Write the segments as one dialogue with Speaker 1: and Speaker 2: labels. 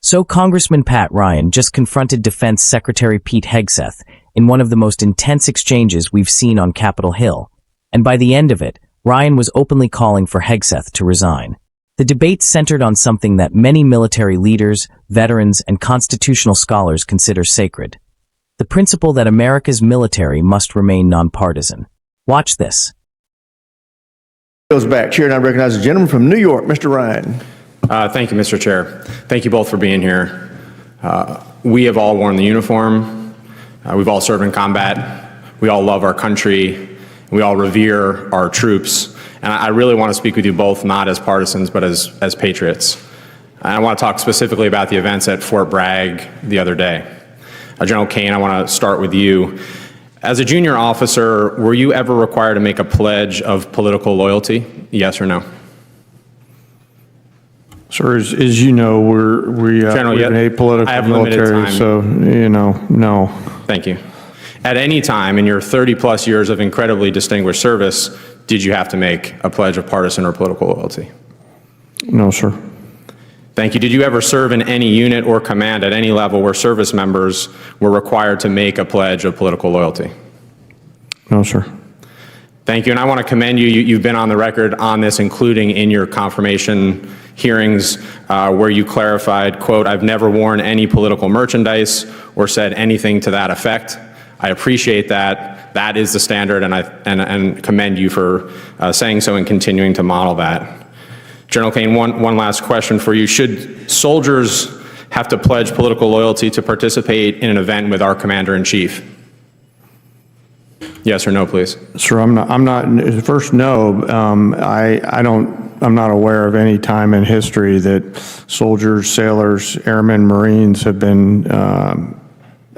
Speaker 1: So Congressman Pat Ryan just confronted Defense Secretary Pete Hegseth in one of the most intense exchanges we've seen on Capitol Hill. And by the end of it, Ryan was openly calling for Hegseth to resign. The debate centered on something that many military leaders, veterans, and constitutional scholars consider sacred: the principle that America's military must remain nonpartisan. Watch this.
Speaker 2: Goes back. Chair now recognizes the gentleman from New York, Mr. Ryan.
Speaker 3: Thank you, Mr. Chair. Thank you both for being here. We have all worn the uniform. We've all served in combat. We all love our country. We all revere our troops. And I really want to speak with you both, not as partisans, but as patriots. And I want to talk specifically about the events at Fort Bragg the other day. General Kane, I want to start with you. As a junior officer, were you ever required to make a pledge of political loyalty? Yes or no?
Speaker 4: Sir, as you know, we're an apolitical military, so, no.
Speaker 3: Thank you. At any time in your 30-plus years of incredibly distinguished service, did you have to make a pledge of partisan or political loyalty?
Speaker 4: No, sir.
Speaker 3: Thank you. Did you ever serve in any unit or command at any level where service members were required to make a pledge of political loyalty?
Speaker 4: No, sir.
Speaker 3: Thank you. And I want to commend you. You've been on the record on this, including in your confirmation hearings where you clarified, quote, "I've never worn any political merchandise or said anything to that effect." I appreciate that. That is the standard, and I commend you for saying so and continuing to model that. General Kane, one last question for you. Should soldiers have to pledge political loyalty to participate in an event with our commander-in-chief? Yes or no, please.
Speaker 4: Sir, I'm not, first, no. I'm not aware of any time in history that soldiers, sailors, airmen, Marines have been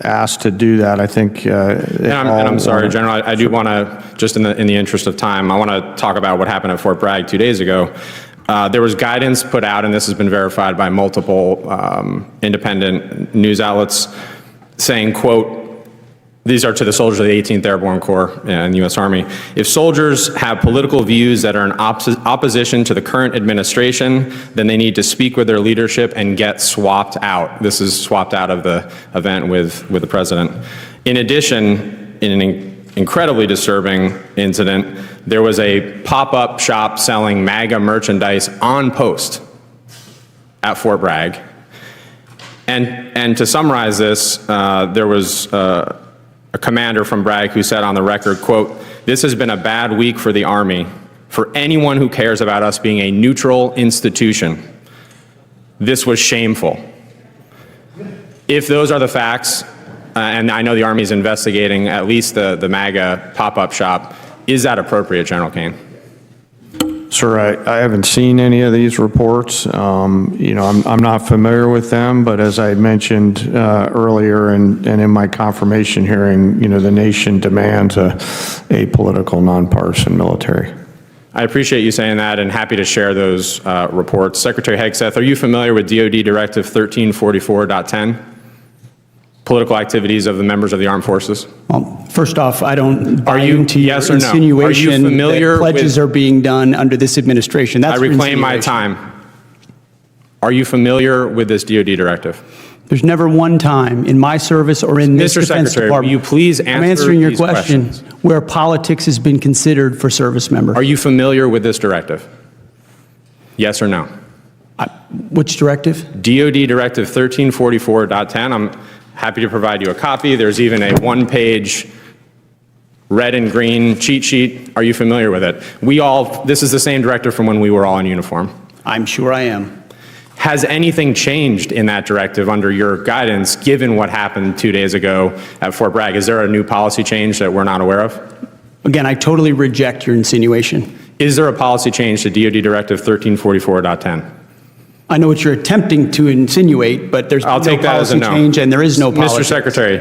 Speaker 4: asked to do that. I think.
Speaker 3: I'm sorry, General. I do want to, just in the interest of time, I want to talk about what happened at Fort Bragg 2 days ago. There was guidance put out, and this has been verified by multiple independent news outlets, saying, quote, these are to the soldiers of the 18th Airborne Corps and the U.S. Army. If soldiers have political views that are in opposition to the current administration, then they need to speak with their leadership and get swapped out. This is swapped out of the event with the president. In addition, in an incredibly disturbing incident, there was a pop-up shop selling MAGA merchandise on post at Fort Bragg. And to summarize this, there was a commander from Bragg who said on the record, quote, "This has been a bad week for the Army, for anyone who cares about us being a neutral institution. This was shameful." If those are the facts, and I know the Army is investigating at least the MAGA pop-up shop, is that appropriate, General Kane?
Speaker 4: Sir, I haven't seen any of these reports. I'm not familiar with them, but as I mentioned earlier and in my confirmation hearing, the nation demands a political, nonpartisan military.
Speaker 3: I appreciate you saying that and happy to share those reports. Secretary Hegseth, are you familiar with DoD Directive 1344.10? Political activities of the members of the armed forces?
Speaker 5: Well, first off, I don't buy into
Speaker 3: yes
Speaker 5: your
Speaker 3: or no?
Speaker 5: insinuation
Speaker 3: Are you familiar
Speaker 5: that pledges are being done under this administration. That's
Speaker 3: I reclaim my time. Are you familiar with this DoD directive?
Speaker 5: There's never one time in my service or in this
Speaker 3: Mr.
Speaker 5: Defense
Speaker 3: Secretary,
Speaker 5: Department.
Speaker 3: will you please answer
Speaker 5: I'm answering your
Speaker 3: these
Speaker 5: question
Speaker 3: questions?
Speaker 5: where politics has been considered for service members.
Speaker 3: Are you familiar with this directive? Yes or no?
Speaker 5: Which directive?
Speaker 3: DoD Directive 1344.10. I'm happy to provide you a copy. There's even a one-page red and green cheat sheet. Are you familiar with it? This is the same directive from when we were all in uniform.
Speaker 5: I'm sure I am.
Speaker 3: Has anything changed in that directive under your guidance, given what happened 2 days ago at Fort Bragg? Is there a new policy change that we're not aware of?
Speaker 5: Again, I totally reject your insinuation.
Speaker 3: Is there a policy change to DoD Directive 1344.10?
Speaker 5: I know what you're attempting to insinuate, but there's no policy change and there is no policy.
Speaker 3: Mr. Secretary,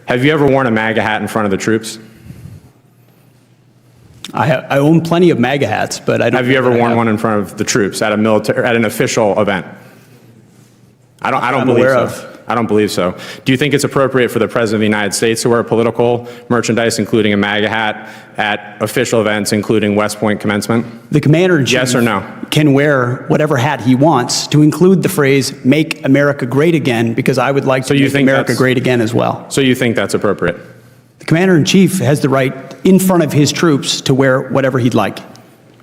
Speaker 3: have you ever worn a MAGA hat in front of the troops?
Speaker 5: I own plenty of MAGA hats, but I don't.
Speaker 3: Have you ever worn one in front of the troops at an official event? I don't
Speaker 5: I'm
Speaker 3: believe
Speaker 5: aware
Speaker 3: so.
Speaker 5: of.
Speaker 3: I don't believe so. Do you think it's appropriate for the President of the United States to wear political merchandise, including a MAGA hat, at official events, including West Point commencement?
Speaker 5: The commander-in-chief
Speaker 3: Yes or no?
Speaker 5: can wear whatever hat he wants, to include the phrase, "Make America Great Again," because I would like to
Speaker 3: you
Speaker 5: make
Speaker 3: think
Speaker 5: America
Speaker 3: that's-
Speaker 5: great again as well.
Speaker 3: So you think that's appropriate?
Speaker 5: The commander-in-chief has the right, in front of his troops, to wear whatever he'd like.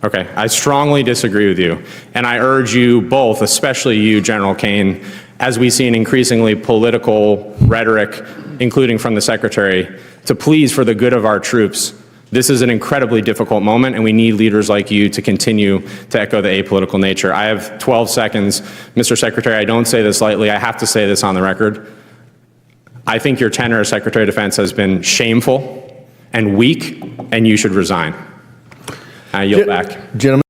Speaker 3: Okay, I strongly disagree with you. And I urge you both, especially you, General Kane, as we see an increasingly political rhetoric, including from the Secretary, to please, for the good of our troops, this is an incredibly difficult moment, and we need leaders like you to continue to echo the apolitical nature. I have 12 seconds. Mr. Secretary, I don't say this lightly. I have to say this on the record. I think your tenure as Secretary of Defense has been shameful and weak, and you should resign. I yield back.
Speaker 2: Gentlemen.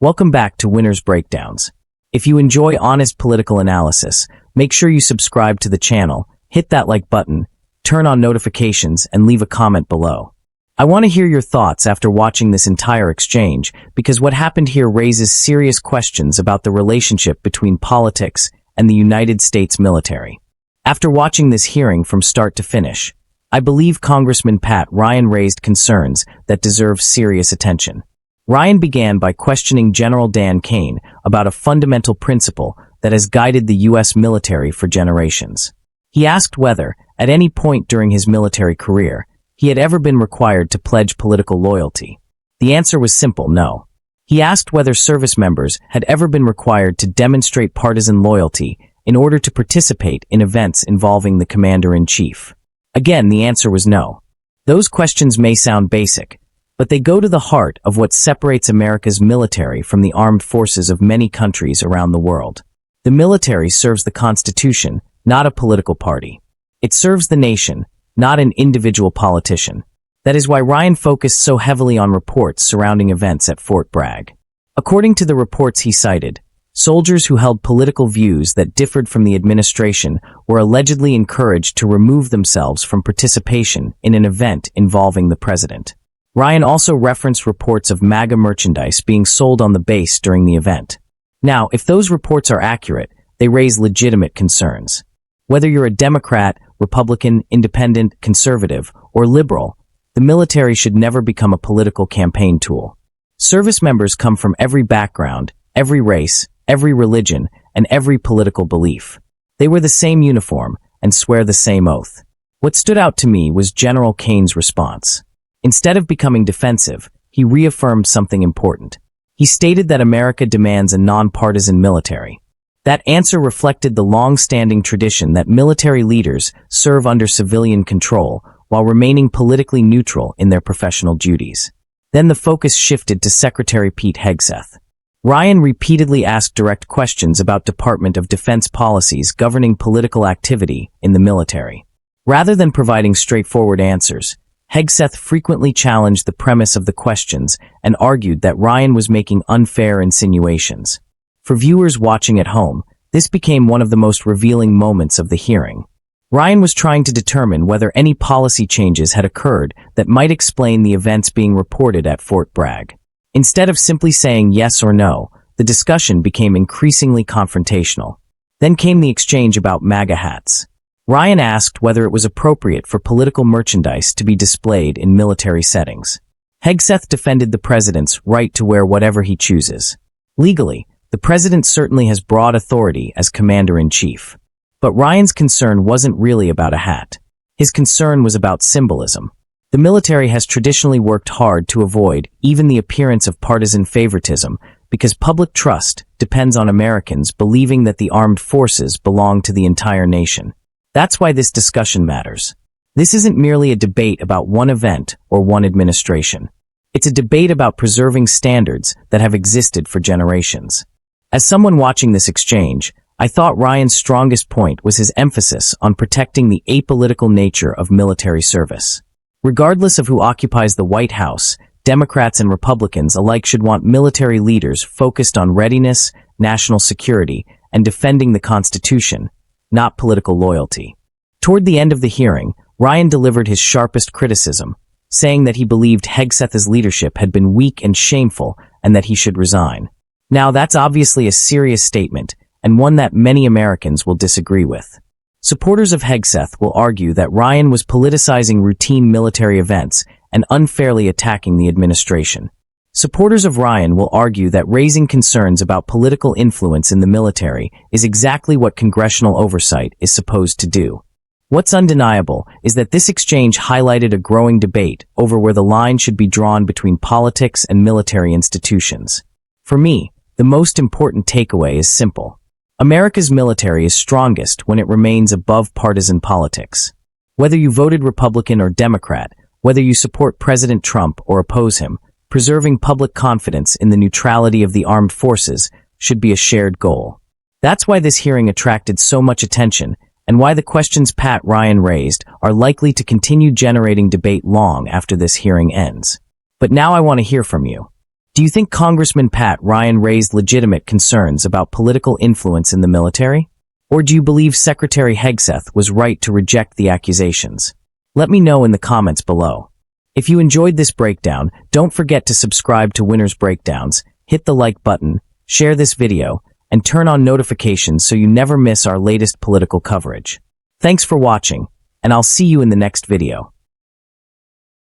Speaker 1: Welcome back to Winner's Breakdowns. If you enjoy honest political analysis, make sure you subscribe to the channel, hit that like button, turn on notifications, and leave a comment below. I want to hear your thoughts after watching this entire exchange, because what happened here raises serious questions about the relationship between politics and the United States military. After watching this hearing from start to finish, I believe Congressman Pat Ryan raised concerns that deserve serious attention. Ryan began by questioning General Dan Kane about a fundamental principle that has guided the U.S. military for generations. He asked whether, at any point during his military career, he had ever been required to pledge political loyalty. The answer was simple: no. He asked whether service members had ever been required to demonstrate partisan loyalty in order to participate in events involving the commander-in-chief. Again, the answer was no. Those questions may sound basic, but they go to the heart of what separates America's military from the armed forces of many countries around the world. The military serves the Constitution, not a political party. It serves the nation, not an individual politician. That is why Ryan focused so heavily on reports surrounding events at Fort Bragg. According to the reports he cited, soldiers who held political views that differed from the administration were allegedly encouraged to remove themselves from participation in an event involving the president. Ryan also referenced reports of MAGA merchandise being sold on the base during the event. Now, if those reports are accurate, they raise legitimate concerns. Whether you're a Democrat, Republican, Independent, Conservative, or Liberal, the military should never become a political campaign tool. Service members come from every background, every race, every religion, and every political belief. They wear the same uniform and swear the same oath. What stood out to me was General Kane's response. Instead of becoming defensive, he reaffirmed something important. He stated that America demands a nonpartisan military. That answer reflected the long-standing tradition that military leaders serve under civilian control while remaining politically neutral in their professional duties. Then the focus shifted to Secretary Pete Hegseth. Ryan repeatedly asked direct questions about Department of Defense policies governing political activity in the military. Rather than providing straightforward answers, Hegseth frequently challenged the premise of the questions and argued that Ryan was making unfair insinuations. For viewers watching at home, this became one of the most revealing moments of the hearing. Ryan was trying to determine whether any policy changes had occurred that might explain the events being reported at Fort Bragg. Instead of simply saying yes or no, the discussion became increasingly confrontational. Then came the exchange about MAGA hats. Ryan asked whether it was appropriate for political merchandise to be displayed in military settings. Hegseth defended the president's right to wear whatever he chooses. Legally, the president certainly has broad authority as commander-in-chief. But Ryan's concern wasn't really about a hat. His concern was about symbolism. The military has traditionally worked hard to avoid even the appearance of partisan favoritism because public trust depends on Americans believing that the armed forces belong to the entire nation. That's why this discussion matters. This isn't merely a debate about one event or one administration. It's a debate about preserving standards that have existed for generations. As someone watching this exchange, I thought Ryan's strongest point was his emphasis on protecting the apolitical nature of military service. Regardless of who occupies the White House, Democrats and Republicans alike should want military leaders focused on readiness, national security, and defending the Constitution, not political loyalty. Toward the end of the hearing, Ryan delivered his sharpest criticism, saying that he believed Hegseth's leadership had been weak and shameful and that he should resign. Now, that's obviously a serious statement, and one that many Americans will disagree with. Supporters of Hegseth will argue that Ryan was politicizing routine military events and unfairly attacking the administration. Supporters of Ryan will argue that raising concerns about political influence in the military is exactly what congressional oversight is supposed to do. What's undeniable is that this exchange highlighted a growing debate over where the line should be drawn between politics and military institutions. For me, the most important takeaway is simple. America's military is strongest when it remains above partisan politics. Whether you voted Republican or Democrat, whether you support President Trump or oppose him, preserving public confidence in the neutrality of the armed forces should be a shared goal. That's why this hearing attracted so much attention, and why the questions Pat Ryan raised are likely to continue generating debate long after this hearing ends. But now I want to hear from you. Do you think Congressman Pat Ryan raised legitimate concerns about political influence in the military? Or do you believe Secretary Hegseth was right to reject the accusations? Let me know in the comments below. If you enjoyed this breakdown, don't forget to subscribe to Winner's Breakdowns, hit the like button, share this video, and turn on notifications so you never miss our latest political coverage. Thanks for watching, and I'll see you in the next video.